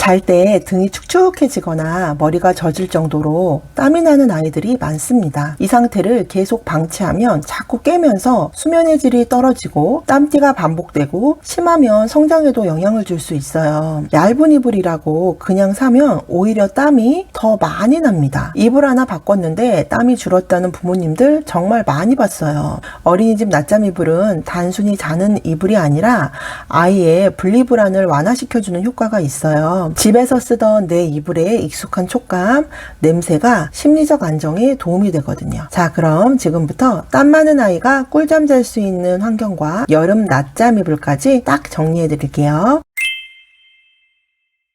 잘 때 등이 축축해지거나 머리가 젖을 정도로 땀이 나는 아이들이 많습니다. 이 상태를 계속 방치하면 자꾸 깨면서 수면의 질이 떨어지고 땀띠가 반복되고 심하면 성장에도 영향을 줄 수 있어요. 얇은 이불이라고 그냥 사면 오히려 땀이 더 많이 납니다. 이불 하나 바꿨는데 땀이 줄었다는 부모님들 정말 많이 봤어요. 어린이집 낮잠 이불은 단순히 자는 이불이 아니라 아이의 분리불안을 완화시켜주는 효과가 있어요. 집에서 쓰던 내 이불에 익숙한 촉감, 냄새가 심리적 안정에 도움이 되거든요. 자, 그럼 지금부터 땀 많은 아이가 꿀잠 잘 수 있는 환경과 여름 낮잠 이불까지 딱 정리해 드릴게요.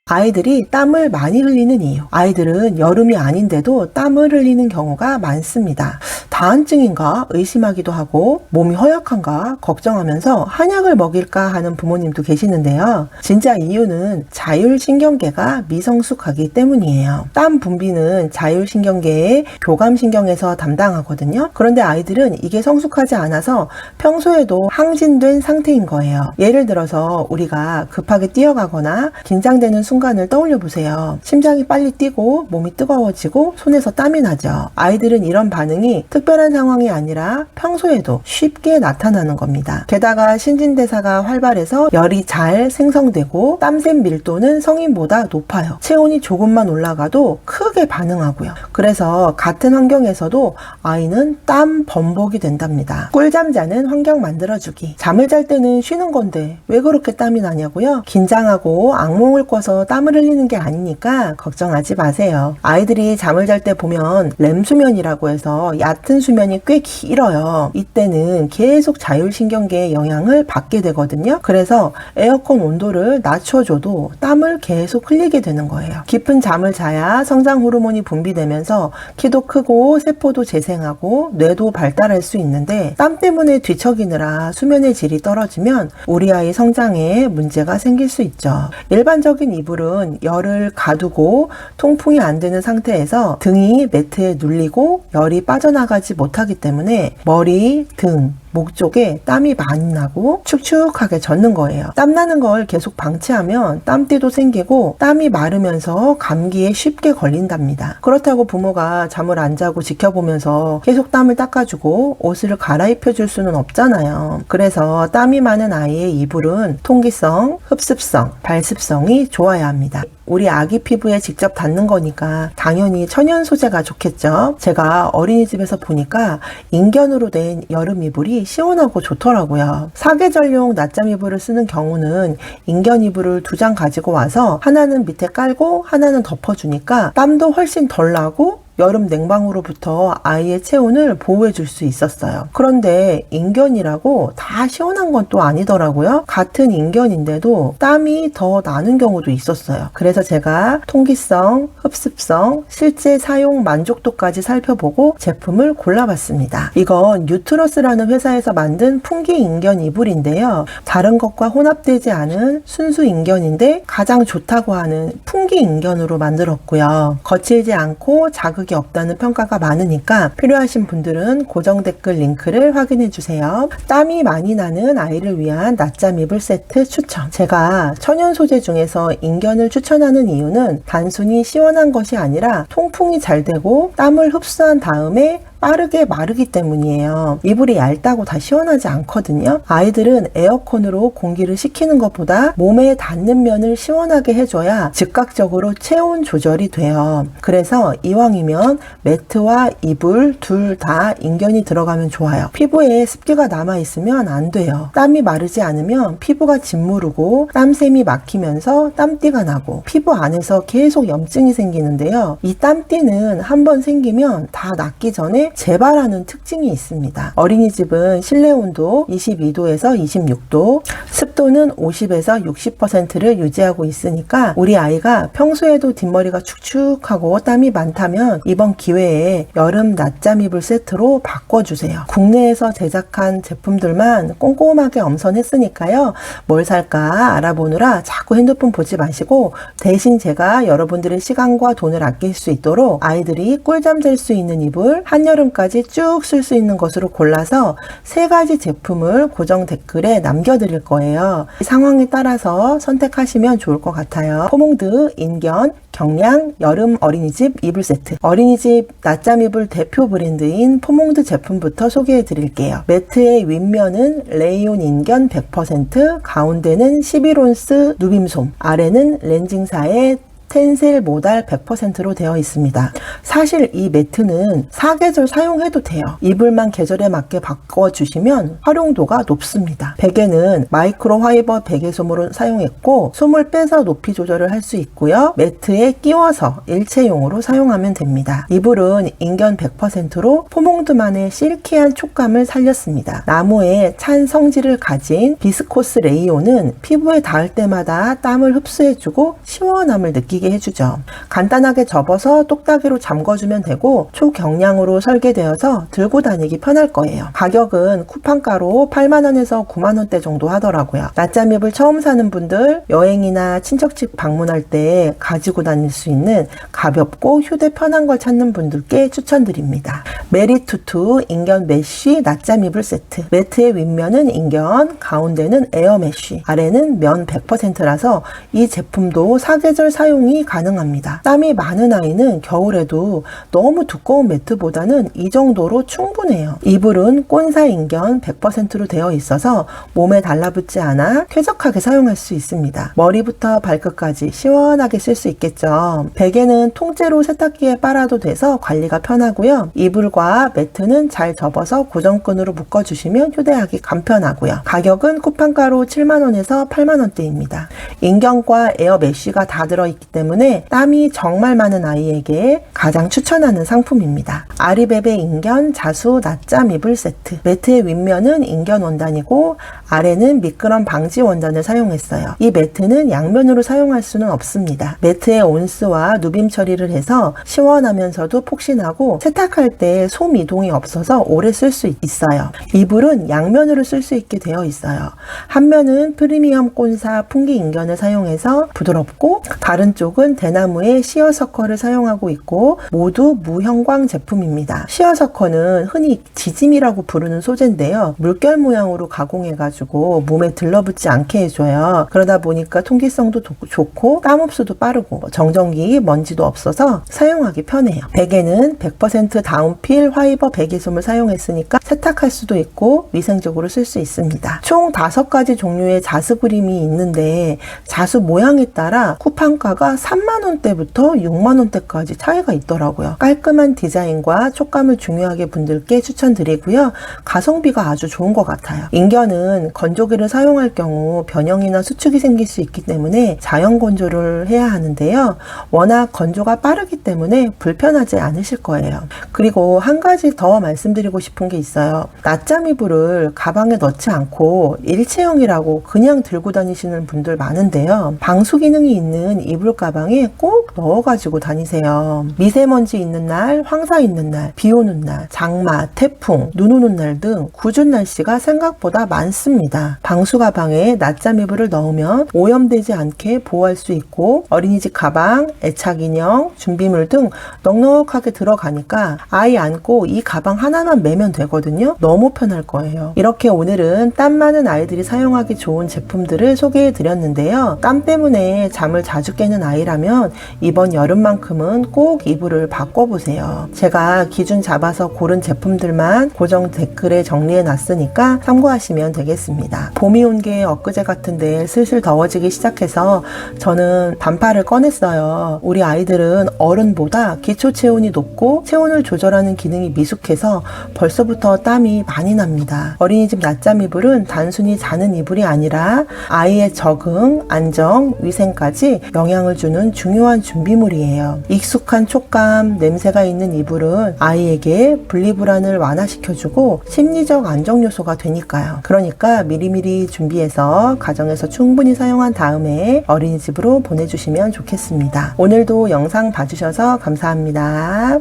아이들이 땀을 많이 흘리는 이유. 아이들은 여름이 아닌데도 땀을 흘리는 경우가 많습니다. 다한증인가 의심하기도 하고 몸이 허약한가 걱정하면서 한약을 먹일까 하는 부모님도 계시는데요. 진짜 이유는 자율신경계가 미성숙하기 때문이에요. 땀 분비는 자율신경계의 교감신경에서 담당하거든요. 그런데 아이들은 이게 성숙하지 않아서 평소에도 항진된 상태인 거예요. 예를 들어서 우리가 급하게 뛰어가거나 긴장되는 순간을 떠올려 보세요. 심장이 빨리 뛰고 몸이 뜨거워지고 손에서 땀이 나죠. 아이들은 이런 반응이 특별한 상황이 아니라 평소에도 쉽게 나타나는 겁니다. 게다가 신진대사가 활발해서 열이 잘 생성되고 땀샘 밀도는 성인보다 높아요. 체온이 조금만 올라가도 크게 반응하고요. 그래서 같은 환경에서도 아이는 땀 범벅이 된답니다. 꿀잠 자는 환경 만들어주기. 잠을 잘 때는 쉬는 건데 왜 그렇게 땀이 나냐고요? 긴장하고 악몽을 꿔서 땀을 흘리는 게 아니니까 걱정하지 마세요. 아이들이 잠을 잘 때 보면 렘수면이라고 해서 얕은 수면이 꽤 길어요. 이때는 계속 자율신경계의 영향을 받게 되거든요. 그래서 에어컨 온도를 낮춰줘도 땀을 계속 흘리게 되는 거예요. 깊은 잠을 자야 성장 호르몬이 분비되면서 키도 크고 세포도 재생하고 뇌도 발달할 수 있는데 땀 때문에 뒤척이느라 수면의 질이 떨어지면 우리 아이 성장에 문제가 생길 수 있죠. 일반적인 이불은 열을 가두고 통풍이 안 되는 상태에서 등이 매트에 눌리고 열이 빠져나가지 못하기 때문에 머리, 등, 목 쪽에 땀이 많이 나고 축축하게 젖는 거예요. 땀 나는 걸 계속 방치하면 땀띠도 생기고 땀이 마르면서 감기에 쉽게 걸린답니다. 그렇다고 부모가 잠을 안 자고 지켜보면서 계속 땀을 닦아주고 옷을 갈아입혀 줄 수는 없잖아요. 그래서 땀이 많은 아이의 이불은 통기성, 흡습성, 발습성이 좋아야 합니다. 우리 아기 피부에 직접 닿는 거니까 당연히 천연 소재가 좋겠죠. 제가 어린이집에서 보니까 인견으로 된 여름 이불이 시원하고 좋더라고요. 사계절용 낮잠 이불을 쓰는 경우는 인견 이불을 2장 가지고 와서 하나는 밑에 깔고 하나는 덮어주니까 땀도 훨씬 덜 나고 여름 냉방으로부터 아이의 체온을 보호해 줄 수 있었어요. 그런데 인견이라고 다 시원한 건 또 아니더라고요. 같은 인견인데도 땀이 더 나는 경우도 있었어요. 그래서 제가 통기성, 흡습성, 실제 사용 만족도까지 살펴보고 제품을 골라봤습니다. 이건 뉴트러스라는 회사에서 만든 풍기 인견 이불인데요. 다른 것과 혼합되지 않은 순수 인견인데 가장 좋다고 하는 풍기 인견으로 만들었고요. 거칠지 않고 자극이 없다는 평가가 많으니까 필요하신 분들은 고정 댓글 링크를 확인해 주세요. 땀이 많이 나는 아이를 위한 낮잠 이불 세트 추천. 제가 천연 소재 중에서 인견을 추천하는 이유는 단순히 시원한 것이 아니라 통풍이 잘 되고 땀을 흡수한 다음에 빠르게 마르기 때문이에요. 이불이 얇다고 다 시원하지 않거든요. 아이들은 에어컨으로 공기를 식히는 것보다 몸에 닿는 면을 시원하게 해줘야 즉각적으로 체온 조절이 돼요. 그래서 이왕이면 매트와 이불 둘 다 인견이 들어가면 좋아요. 피부에 습기가 남아있으면 안 돼요. 땀이 마르지 않으면 피부가 짓무르고 땀샘이 막히면서 땀띠가 나고 피부 안에서 계속 염증이 생기는데요. 이 땀띠는 한번 생기면 다 낫기 전에 재발하는 특징이 있습니다. 어린이집은 실내 온도 22도에서 26도, 습도는 50에서 60%를 유지하고 있으니까 우리 아이가 평소에도 뒷머리가 축축하고 땀이 많다면 이번 기회에 여름 낮잠 이불 세트로 바꿔주세요. 국내에서 제작한 제품들만 꼼꼼하게 엄선했으니까요. 뭘 살까 알아보느라 자꾸 핸드폰 보지 마시고 대신 제가 여러분들의 시간과 돈을 아낄 수 있도록 아이들이 꿀잠 잘 수 있는 이불 한여름 한여름까지 쭉 쓸 수 있는 것으로 골라서 3가지 제품을 고정 댓글에 남겨드릴 거예요. 상황에 따라서 선택하시면 좋을 것 같아요. 포몽드, 인견, 경량, 여름 어린이집 이불 세트. 어린이집 낮잠 이불 대표 브랜드인 포몽드 제품부터 소개해 드릴게요. 매트의 윗면은 레이온 인견 100%, 가운데는 11온스 누빔솜, 아래는 렌징사의 텐셀 모달 100%로 되어 있습니다. 사실 이 매트는 사계절 사용해도 돼요. 이불만 계절에 맞게 바꿔주시면 활용도가 높습니다. 베개는 마이크로 화이버 베개솜으로 사용했고 솜을 빼서 높이 조절을 할 수 있고요. 매트에 끼워서 일체용으로 사용하면 됩니다. 이불은 인견 100%로 포몽드만의 실키한 촉감을 살렸습니다. 나무의 찬 성질을 가진 비스코스 레이온은 피부에 닿을 때마다 땀을 흡수해주고 시원함을 느끼게 해주죠. 간단하게 접어서 똑딱이로 잠궈주면 되고 초경량으로 설계되어서 들고 다니기 편할 거예요. 가격은 쿠팡가로 8만원에서 9만원대 정도 하더라고요. 낮잠 이불 처음 사는 분들, 여행이나 친척집 방문할 때 가지고 다닐 수 있는 가볍고 휴대 편한 걸 찾는 분들께 추천드립니다. 메리투투 인견 메쉬 낮잠 이불 세트. 매트의 윗면은 인견, 가운데는 에어 메쉬, 아래는 면 100%라서 이 제품도 사계절 사용이 가능합니다. 땀이 많은 아이는 겨울에도 너무 두꺼운 매트보다는 이 정도로 충분해요. 이불은 꼰사 인견 100%로 되어 있어서 몸에 달라붙지 않아 쾌적하게 사용할 수 있습니다. 머리부터 발끝까지 시원하게 쓸 수 있겠죠. 베개는 통째로 세탁기에 빨아도 돼서 관리가 편하고요. 이불과 매트는 잘 접어서 고정끈으로 묶어주시면 휴대하기 간편하고요. 가격은 쿠팡가로 7만원에서 8만원대입니다. 인견과 에어 메쉬가 다 들어있기 때문에 땀이 정말 많은 아이에게 가장 추천하는 상품입니다. 아리베베 인견 자수 낮잠 이불 세트. 매트의 윗면은 인견 원단이고 아래는 미끄럼 방지 원단을 사용했어요. 이 매트는 양면으로 사용할 수는 없습니다. 매트의 온스와 누빔 처리를 해서 시원하면서도 폭신하고 세탁할 때 솜 이동이 없어서 오래 쓸 수 있어요. 이불은 양면으로 쓸 수 있게 되어 있어요. 한 면은 프리미엄 꼰사 풍기 인견을 사용해서 부드럽고 다른 쪽은 대나무의 시어서커를 사용하고 있고 모두 무형광 제품입니다. 시어서커는 흔히 지짐이라고 부르는 소재인데요. 물결 모양으로 가공해가지고 몸에 들러붙지 않게 해줘요. 그러다 보니까 통기성도 좋고 땀 흡수도 빠르고 정전기, 먼지도 없어서 사용하기 편해요. 베개는 100% 다운필 화이버 베개솜을 사용했으니까 세탁할 수도 있고 위생적으로 쓸 수 있습니다. 총 5가지 종류의 자수 그림이 있는데 자수 모양에 따라 쿠팡가가 3만원대부터 6만원대까지 차이가 있더라고요. 깔끔한 디자인과 촉감을 중요하게 분들께 추천드리고요. 가성비가 아주 좋은 것 같아요. 인견은 건조기를 사용할 경우 변형이나 수축이 생길 수 있기 때문에 자연 건조를 해야 하는데요. 워낙 건조가 빠르기 때문에 불편하지 않으실 거예요. 그리고 한 가지 더 말씀드리고 싶은 게 있어요. 낮잠 이불을 가방에 넣지 않고 일체형이라고 그냥 들고 다니시는 분들 많은데요. 방수 기능이 있는 이불 가방에 꼭 넣어가지고 다니세요. 미세먼지 있는 날, 황사 있는 날, 비 오는 날, 장마, 태풍, 눈 오는 날 등 궂은 날씨가 생각보다 많습니다. 방수 가방에 낮잠 이불을 넣으면 오염되지 않게 보호할 수 있고 어린이집 가방, 애착 인형, 준비물 등 넉넉하게 들어가니까 아이 안고 이 가방 하나만 매면 되거든요. 너무 편할 거예요. 이렇게 오늘은 땀 많은 아이들이 사용하기 좋은 제품들을 소개해 드렸는데요. 땀 때문에 잠을 자주 깨는 아이라면 이번 여름만큼은 꼭 이불을 바꿔보세요. 제가 기준 잡아서 고른 제품들만 고정 댓글에 정리해 놨으니까 참고하시면 되겠습니다. 봄이 온 게 엊그제 같은데 슬슬 더워지기 시작해서 저는 반팔을 꺼냈어요. 우리 아이들은 어른보다 기초 체온이 높고 체온을 조절하는 기능이 미숙해서 벌써부터 땀이 많이 납니다. 어린이집 낮잠 이불은 단순히 자는 이불이 아니라 아이의 적응, 안정, 위생까지 영향을 주는 중요한 준비물이에요. 익숙한 촉감, 냄새가 있는 이불은 아이에게 분리불안을 완화시켜주고 심리적 안정 요소가 되니까요. 그러니까 미리미리 준비해서 가정에서 충분히 사용한 다음에 어린이집으로 보내주시면 좋겠습니다. 오늘도 영상 봐주셔서 감사합니다.